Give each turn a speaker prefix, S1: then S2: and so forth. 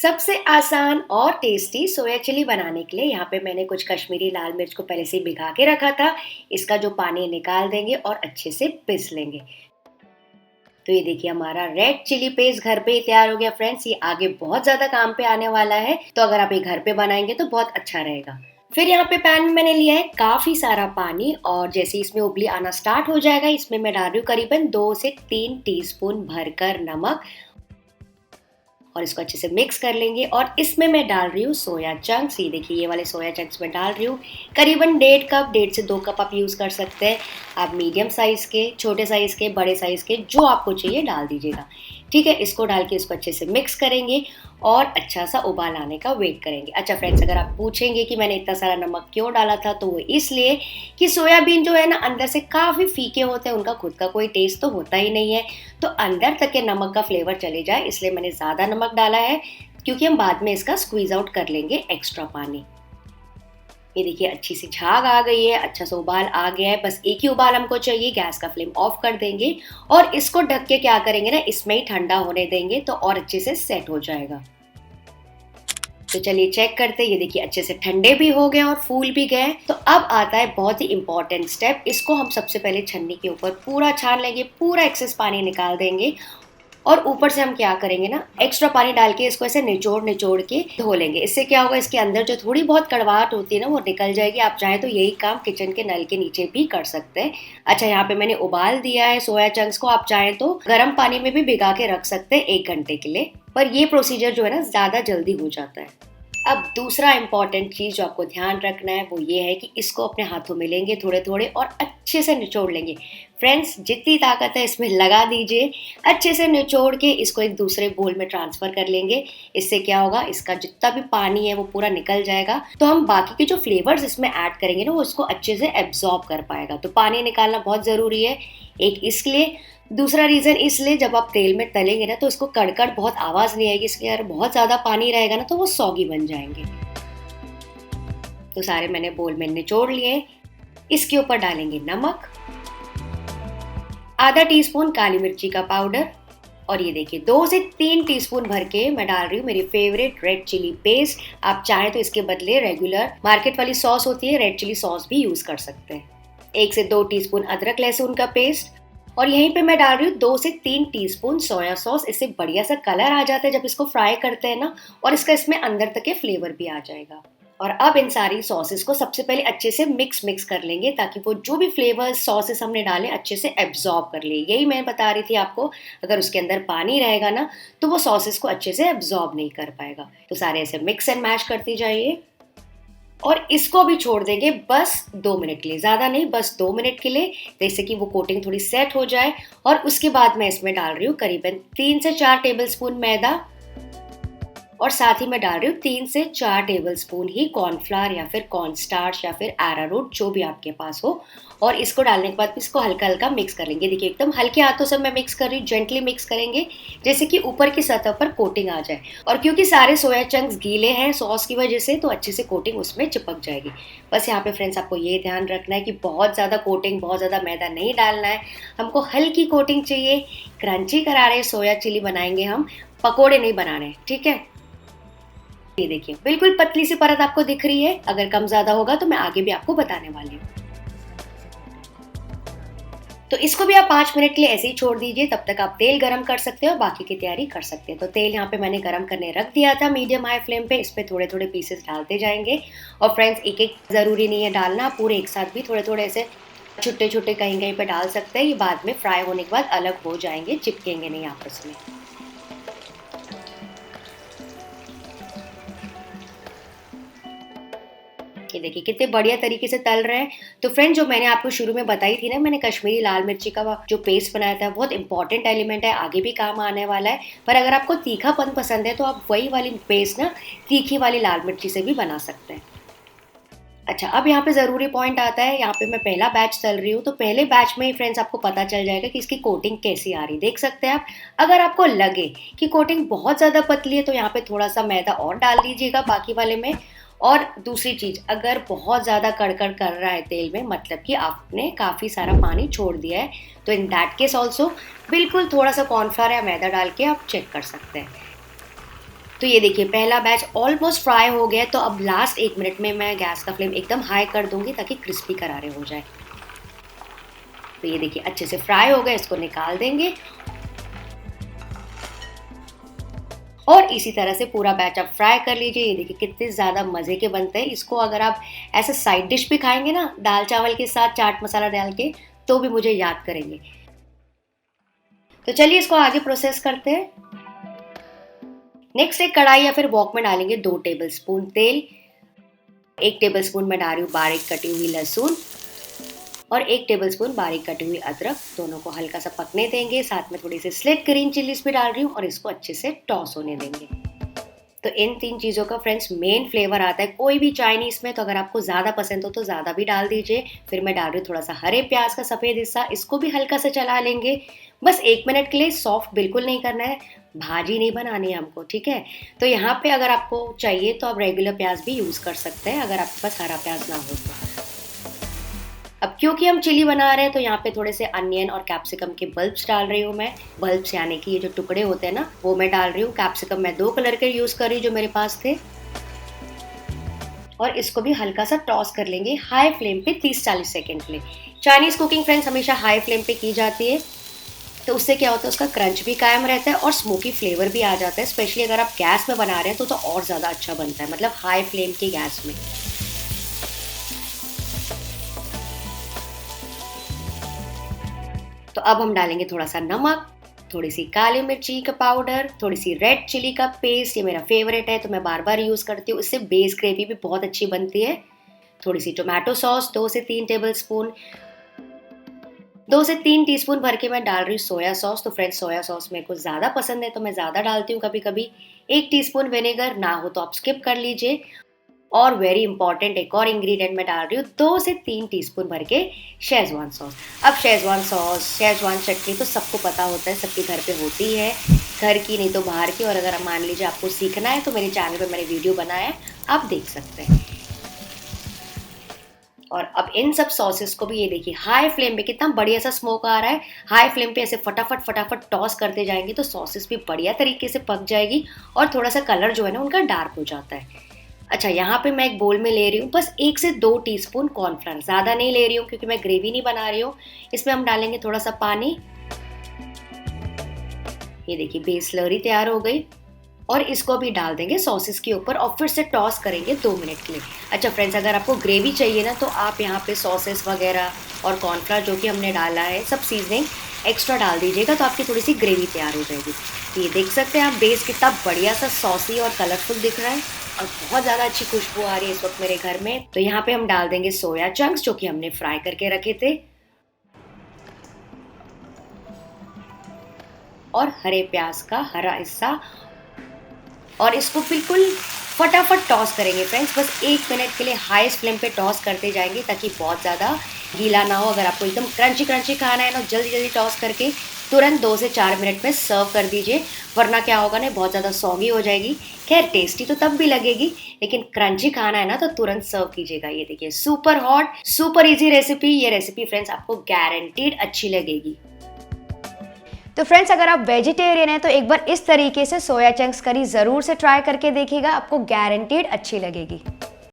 S1: सबसे आसान और टेस्टी सोया चिली बनाने के लिए यहाँ पे मैंने कुछ कश्मीरी लाल मिर्च को पहले से भिगा के रखा था। इसका जो पानी निकाल देंगे और अच्छे से पीस लेंगे। तो ये देखिए हमारा रेड चिली पेस्ट घर पे ही तैयार हो गया फ्रेंड्स। ये आगे बहुत ज़्यादा काम पे आने वाला है, तो अगर आप ये घर पे बनाएंगे तो बहुत अच्छा रहेगा। फिर यहाँ पे पैन में मैंने लिया है काफ़ी सारा पानी और जैसे इसमें उबली आना स्टार्ट हो जाएगा, इसमें मैं डाल रही हूँ करीबन 2 से 3 टीस्पून भरकर नमक और इसको अच्छे से मिक्स कर लेंगे। और इसमें मैं डाल रही हूँ सोया चंक्स। ये देखिए ये वाले सोया चंक्स मैं डाल रही हूँ करीबन 1.5 कप, 1.5 से 2 कप आप यूज़ कर सकते हैं। आप मीडियम साइज़ के, छोटे साइज़ के, बड़े साइज़ के जो आपको चाहिए डाल दीजिएगा। ठीक है, इसको डाल के इसको अच्छे से मिक्स करेंगे और अच्छा सा उबाल आने का वेट करेंगे। अच्छा फ्रेंड्स, अगर आप पूछेंगे कि मैंने इतना सारा नमक क्यों डाला था, तो वो इसलिए कि सोयाबीन जो है ना अंदर से काफ़ी फीके होते हैं, उनका खुद का कोई टेस्ट तो होता ही नहीं है, तो अंदर तक के नमक का फ्लेवर चले जाए इसलिए मैंने ज़्यादा नमक डाला है, क्योंकि हम बाद में इसका स्क्वीज आउट कर लेंगे एक्स्ट्रा पानी। ये देखिए अच्छी सी झाग आ गई है, अच्छा सा उबाल आ गया है, बस एक ही उबाल हमको चाहिए। गैस का फ्लेम ऑफ कर देंगे और इसको ढक के क्या करेंगे ना, इसमें ही ठंडा होने देंगे तो और अच्छे से सेट हो जाएगा। तो चलिए चेक करते हैं। ये देखिए अच्छे से ठंडे भी हो गए और फूल भी गए। तो अब आता है बहुत ही इंपॉर्टेंट स्टेप। इसको हम सबसे पहले छन्नी के ऊपर पूरा छान लेंगे, पूरा एक्सेस पानी निकाल देंगे और ऊपर से हम क्या करेंगे ना, एक्स्ट्रा पानी डाल के इसको ऐसे निचोड़ निचोड़ के धो लेंगे। इससे क्या होगा, इसके अंदर जो थोड़ी बहुत कड़वाहट होती है ना वो निकल जाएगी। आप चाहें तो यही काम किचन के नल के नीचे भी कर सकते हैं। अच्छा, यहाँ पे मैंने उबाल दिया है सोया चंक्स को। आप चाहें तो गर्म पानी में भी भिगा के रख सकते हैं 1 घंटे के लिए, पर ये प्रोसीजर जो है ना ज़्यादा जल्दी हो जाता है। अब दूसरा इंपॉर्टेंट चीज़ जो आपको ध्यान रखना है वो ये है कि इसको अपने हाथों में लेंगे थोड़े थोड़े और अच्छे से निचोड़ लेंगे। फ्रेंड्स, जितनी ताकत है इसमें लगा दीजिए। अच्छे से निचोड़ के इसको एक दूसरे बोल में ट्रांसफ़र कर लेंगे। इससे क्या होगा, इसका जितना भी पानी है वो पूरा निकल जाएगा, तो हम बाकी के जो फ्लेवर्स इसमें ऐड करेंगे ना वो इसको अच्छे से एब्जॉर्ब कर पाएगा। तो पानी निकालना बहुत ज़रूरी है, एक इसलिए। दूसरा रीज़न इसलिए, जब आप तेल में तलेंगे ना तो इसको कड़कड़ बहुत आवाज़ नहीं आएगी, इसलिए अगर बहुत ज़्यादा पानी रहेगा ना तो वो सौगी बन जाएंगे। तो सारे मैंने बोल में निचोड़ लिए। इसके ऊपर डालेंगे नमक, आधा टीस्पून काली मिर्ची का पाउडर और ये देखिए 2 से 3 टीस्पून भर के मैं डाल रही हूँ मेरी फेवरेट रेड चिली पेस्ट। आप चाहें तो इसके बदले रेगुलर मार्केट वाली सॉस होती है, रेड चिली सॉस भी यूज़ कर सकते हैं। 1 से 2 टीस्पून अदरक लहसुन का पेस्ट और यहीं पे मैं डाल रही हूँ 2 से 3 टीस्पून सोया सॉस। इससे बढ़िया सा कलर आ जाता है जब इसको फ्राई करते हैं ना, और इसका इसमें अंदर तक के फ्लेवर भी आ जाएगा। और अब इन सारी सॉसेस को सबसे पहले अच्छे से मिक्स कर लेंगे, ताकि वो जो भी फ्लेवर्स सॉसेस हमने डाले अच्छे से एब्जॉर्ब कर ले। यही मैं बता रही थी आपको, अगर उसके अंदर पानी रहेगा ना तो वो सॉसेस को अच्छे से एब्जॉर्ब नहीं कर पाएगा। तो सारे ऐसे मिक्स एंड मैश करती जाइए और इसको भी छोड़ देंगे बस 2 मिनट के लिए, ज़्यादा नहीं, बस 2 मिनट के लिए, जैसे कि वो कोटिंग थोड़ी सेट हो जाए। और उसके बाद मैं इसमें डाल रही हूँ करीबन 3 से 4 टेबलस्पून मैदा और साथ ही मैं डाल रही हूँ 3 से 4 टेबलस्पून ही कॉर्नफ्लावर या फिर कॉर्नस्टार्च या फिर अरारोट, जो भी आपके पास हो। और इसको डालने के बाद इसको हल्का हल्का मिक्स कर लेंगे। देखिए एकदम हल्के हाथों से मैं मिक्स कर रही हूँ, जेंटली मिक्स करेंगे, जैसे कि ऊपर की सतह पर कोटिंग आ जाए। और क्योंकि सारे सोया चंक्स गीले हैं सॉस की वजह से, तो अच्छे से कोटिंग उसमें चिपक जाएगी। बस यहाँ पे फ्रेंड्स आपको ये ध्यान रखना है कि बहुत ज़्यादा कोटिंग, बहुत ज़्यादा मैदा नहीं डालना है, हमको हल्की कोटिंग चाहिए। क्रंची करारे सोया चिली बनाएंगे हम, पकोड़े नहीं बनाने, ठीक है। ये देखिए बिल्कुल पतली सी परत आपको दिख रही है। अगर कम ज्यादा होगा तो मैं आगे भी आपको बताने वाली हूँ। तो इसको भी आप 5 मिनट के लिए ऐसे ही छोड़ दीजिए, तब तक आप तेल गरम कर सकते हो और बाकी की तैयारी कर सकते हैं। तो तेल यहाँ पे मैंने गरम करने रख दिया था मीडियम हाई फ्लेम पे। इस पे थोड़े थोड़े पीसेस डालते जाएंगे। और फ्रेंड्स, एक एक जरूरी नहीं है डालना, पूरे एक साथ भी थोड़े थोड़े ऐसे छोटे छोटे कहीं कहीं पे डाल सकते हैं। ये बाद में फ्राई होने के बाद अलग हो जाएंगे, चिपकेंगे नहीं आपस में। ये देखिए कितने बढ़िया तरीके से तल रहे हैं। तो फ्रेंड, जो मैंने आपको शुरू में बताई थी ना, मैंने कश्मीरी लाल मिर्ची का जो पेस्ट बनाया था, बहुत इंपॉर्टेंट एलिमेंट है, आगे भी काम आने वाला है। पर अगर आपको तीखापन पसंद है तो आप वही वाली पेस्ट ना तीखी वाली लाल मिर्ची से भी बना सकते हैं। अच्छा, अब यहाँ पे ज़रूरी पॉइंट आता है। यहाँ पे मैं पहला बैच तल रही हूँ, तो पहले बैच में ही फ्रेंड्स आपको पता चल जाएगा कि इसकी कोटिंग कैसी आ रही, देख सकते हैं आप। अगर आपको लगे कि कोटिंग बहुत ज़्यादा पतली है तो यहाँ पे थोड़ा सा मैदा और डाल दीजिएगा बाकी वाले में। और दूसरी चीज़, अगर बहुत ज़्यादा कड़कड़ कर रहा है तेल में, मतलब कि आपने काफ़ी सारा पानी छोड़ दिया है, तो इन दैट केस ऑल्सो बिल्कुल थोड़ा सा कॉर्नफ्लावर या मैदा डाल के आप चेक कर सकते हैं। तो तो ये देखिए पहला बैच ऑलमोस्ट फ्राई हो गया है, तो अब लास्ट 1 मिनट में मैं गैस का फ्लेम एकदम हाई कर दूंगी ताकि क्रिस्पी करारे हो जाए। तो ये देखिए अच्छे से फ्राई हो गया, इसको निकाल देंगे। और इसी तरह से पूरा बैच आप फ्राई कर लीजिए। ये देखिए कितने ज़्यादा मज़े के बनते हैं। इसको अगर आप ऐसे साइड डिश भी खाएंगे ना, दाल चावल के साथ चाट मसाला डाल के, तो भी मुझे याद करेंगे। तो चलिए इसको आगे प्रोसेस करते हैं। नेक्स्ट एक कढ़ाई या फिर वॉक में डालेंगे 2 टेबलस्पून तेल। 1 टेबलस्पून मैं डाल रही हूँ बारीक कटी हुई लहसुन और 1 टेबलस्पून बारीक कटी हुई अदरक। दोनों को हल्का सा पकने देंगे। साथ में थोड़ी सी स्लिट ग्रीन चिलीज भी डाल रही हूँ और इसको अच्छे से टॉस होने देंगे। तो इन 3 चीज़ों का फ्रेंड्स मेन फ्लेवर आता है कोई भी चाइनीज़ में। तो अगर आपको ज़्यादा पसंद हो तो ज़्यादा भी डाल दीजिए। फिर मैं डाल रही हूँ थोड़ा सा हरे प्याज का सफ़ेद हिस्सा, इसको भी हल्का से चला लेंगे। बस 1 मिनट के लिए, सॉफ्ट बिल्कुल नहीं करना है, भाजी नहीं बनानी है हमको, ठीक है। तो यहाँ पे अगर आपको चाहिए तो आप रेगुलर प्याज भी यूज़ कर सकते हैं, अगर आपके पास हरा प्याज ना हो तो। अब क्योंकि हम चिली बना रहे हैं तो यहाँ पे थोड़े से अनियन और कैप्सिकम के बल्ब्स डाल रही हूँ मैं। बल्ब्स यानी कि ये जो टुकड़े होते हैं ना, वो मैं डाल रही हूँ। कैप्सिकम मैं 2 कलर के यूज़ कर रही हूँ जो मेरे पास थे। और इसको भी हल्का सा टॉस कर लेंगे हाई फ्लेम पे 30-40 सेकेंड के लिए। चाइनीज़ कुकिंग फ्रेंड्स हमेशा हाई फ्लेम पे की जाती है, तो उससे क्या होता है उसका क्रंच भी कायम रहता है और स्मोकी फ्लेवर भी आ जाता है। स्पेशली अगर आप गैस में बना रहे हैं तो और ज़्यादा अच्छा बनता है, मतलब हाई फ्लेम की गैस में। तो अब हम डालेंगे थोड़ा सा नमक, थोड़ी सी काली मिर्ची का पाउडर, थोड़ी सी रेड चिली का पेस्ट। ये मेरा फेवरेट है तो मैं बार बार यूज़ करती हूँ, इससे बेस ग्रेवी भी बहुत अच्छी बनती है। थोड़ी सी टोमेटो सॉस 2 से 3 टेबलस्पून। 2 से 3 टीस्पून भर के मैं डाल रही हूँ सोया सॉस। तो फ्रेंड्स सोया सॉस मेरे को ज़्यादा पसंद है तो मैं ज़्यादा डालती हूँ कभी कभी। 1 टीस्पून विनेगर, ना हो तो आप स्किप कर लीजिए। और वेरी इंपॉर्टेंट एक और इंग्रेडिएंट मैं डाल रही हूँ 2 से 3 टीस्पून भर के शेजवान सॉस। अब शेजवान सॉस, शेजवान चटनी तो सबको पता होता है, सबके घर पे होती है, घर की नहीं तो बाहर की। और अगर मान लीजिए आपको सीखना है तो मेरे चैनल पे मैंने वीडियो बनाया है, आप देख सकते हैं। और अब इन सब सॉसेस को भी ये देखिए हाई फ्लेम पे कितना बढ़िया सा स्मोक आ रहा है। हाई फ्लेम पे ऐसे फटाफट फटाफट टॉस करते जाएंगे तो सॉसेस भी बढ़िया तरीके से पक जाएगी और थोड़ा सा कलर जो है ना उनका डार्क हो जाता है। अच्छा, यहाँ पे मैं एक बोल में ले रही हूँ बस 1 से 2 टीस्पून कॉर्नफ्लावर, ज़्यादा नहीं ले रही हूँ क्योंकि मैं ग्रेवी नहीं बना रही हूँ। इसमें हम डालेंगे थोड़ा सा पानी। ये देखिए बेस स्लरी तैयार हो गई और इसको भी डाल देंगे सॉसेस के ऊपर और फिर से टॉस करेंगे 2 मिनट के लिए। अच्छा फ्रेंड्स, अगर आपको ग्रेवी चाहिए ना तो आप यहाँ पे सॉसेस वगैरह और कॉर्नफ्लावर जो कि हमने डाला है, सब सीजनिंग एक्स्ट्रा डाल दीजिएगा तो आपकी थोड़ी सी ग्रेवी तैयार हो जाएगी। तो ये देख सकते हैं आप बेस कितना बढ़िया सा सॉसी और कलरफुल दिख रहा है और बहुत ज़्यादा अच्छी खुशबू आ रही है इस वक्त मेरे घर में। तो यहाँ पे हम डाल देंगे सोया चंक्स जो कि हमने फ्राई करके रखे थे और हरे प्याज का हरा हिस्सा, और इसको बिल्कुल फटाफट टॉस करेंगे फ्रेंड्स। बस 1 मिनट के लिए हाईएस्ट फ्लेम पे टॉस करते जाएंगे ताकि बहुत ज़्यादा गीला ना हो। अगर आपको एकदम क्रंची क्रंची खाना है ना, जल्दी जल्दी टॉस करके तुरंत 2 से 4 मिनट में सर्व कर दीजिए, वरना क्या होगा ना बहुत ज़्यादा सॉगी हो जाएगी। खैर टेस्टी तो तब भी लगेगी, लेकिन क्रंची खाना है ना तो तुरंत सर्व कीजिएगा। ये देखिए super hot, super easy recipe. ये रेसिपी फ्रेंड्स आपको गारंटीड अच्छी लगेगी।
S2: तो फ्रेंड्स, अगर आप वेजिटेरियन हैं तो एक बार इस तरीके से सोया चंक्स करी ज़रूर से ट्राई करके देखिएगा, आपको गारंटीड अच्छी लगेगी।